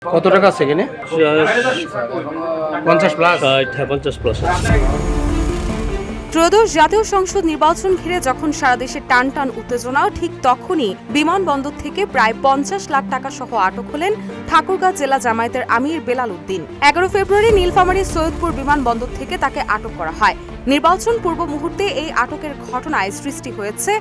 কত টাকা আছে এখানে? 50 প্লাস। 50 প্লাস। ত্রয়োদশ জাতীয় সংসদ নির্বাচন ঘিরে যখন সারা দেশে টান টান উত্তেজনা, ঠিক তখনই বিমানবন্দর থেকে প্রায় 50 লাখ টাকা সহ আটক হলেন ঠাকুরগাঁ জেলা জামায়াতের আমির বেলাল উদ্দিন। 11 ফেব্রুয়ারি নীলফামারী সৈয়দপুর বিমানবন্দর থেকে তাকে আটক করা হয়। নির্বাচন পূর্ব মুহূর্তে এই আটকের ঘটনায় সৃষ্টি হয়েছে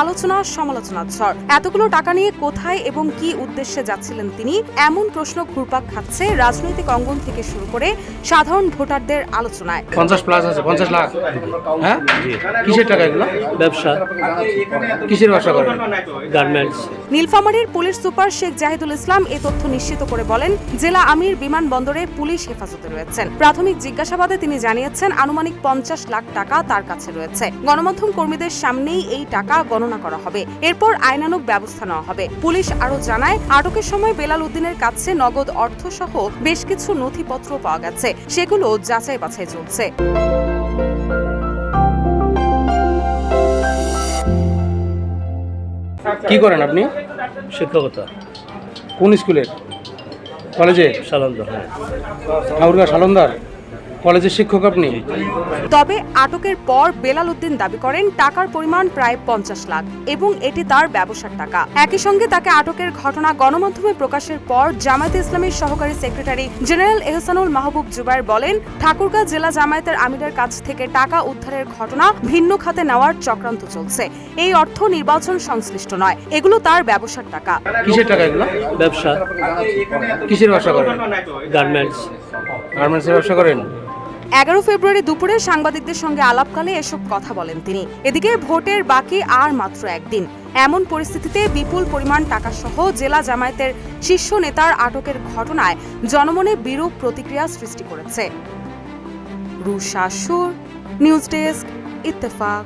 আলোচনা সমালোচনার ঝড়। এতগুলো টাকা নিয়ে কোথায় এবং কি উদ্দেশ্যে যাচ্ছিলেন তিনি, এমন প্রশ্ন ঘুরপাক খাচ্ছে রাজনৈতিক অঙ্গন থেকে শুরু করে সাধারণ ভোটারদের আলোচনায়। 50 প্লাস আছে, 50 লাখ। হ্যাঁ, কিসের টাকা এগুলো? ব্যবসা। কিসের ব্যবসা করেন? গার্মেন্টস। নীলফামারীর পুলিশ সুপার শেখ জাহিদুল ইসলাম এ তথ্য নিশ্চিত করে বলেন, জেলা আমির বিমানবন্দরে পুলিশ হেফাজতে রয়েছেন। প্রাথমিক জিজ্ঞাসাবাদে তিনি জানিয়েছেন আনুমানিক 50 লাখ টাকা তার কাছে রয়েছে। গণমাধ্যম কর্মীদের সামনেই এই টাকা গণনা করা হবে, এরপর আইনানুগ ব্যবস্থা নেওয়া হবে। পুলিশ আরও জানায়, আটকের সময় বেলাল উদ্দিনের কাছে নগদ অর্থ সহ বেশ কিছু নথিপত্র পাওয়া গেছে, সেগুলো যাচাই বাছাই চলছে। কি করেন আপনি? শিক্ষকতা। কোন স্কুলের? কলেজে? সালান্দা। ঠাকুরগাঁ সালন্দার কলেজের শিক্ষক আপনি? তবে আটকের পর বেলাল উদ্দিন দাবি করেন টাকার পরিমাণ প্রায় 50 লাখ এবং এটি তার ব্যবসার টাকা। একই সঙ্গে তাকে আটকের ঘটনা গণমাধ্যমে প্রকাশের পর জামায়াতে ইসলামীর সহকারী সেক্রেটারি জেনারেল এহসানুল মাহবুব জুবায়ের বলেন, ঠাকুরগাঁ জেলা জামায়াতের আমিরের কাছ থেকে টাকা উদ্ধারের ঘটনা ভিন্ন খাতে নেওয়ার চক্রান্ত চলছে। এই অর্থ নির্বাচন সংশ্লিষ্ট নয়, এগুলো তার ব্যবসার টাকা। কিসের টাকা এগুলো? ব্যবসা। কিসের ব্যবসা করেন? গার্মেন্টস। গার্মেন্টসের ব্যবসা করেন। 11 ফেব্রুয়ারি দুপুরে সাংবাদিকদের সঙ্গে আলাপকালে এসব কথা বলেন তিনি। এদিকে ভোটের বাকি আর মাত্র একদিন। এমন পরিস্থিতিতে বিপুল পরিমাণ টাকা সহ জেলা জামায়াতের শীর্ষ নেতার আটকের ঘটনায় জনমনে বিরূপ প্রতিক্রিয়া সৃষ্টি করেছে। রুশা সুর, নিউজ ডেস্ক, ইত্তেফাক।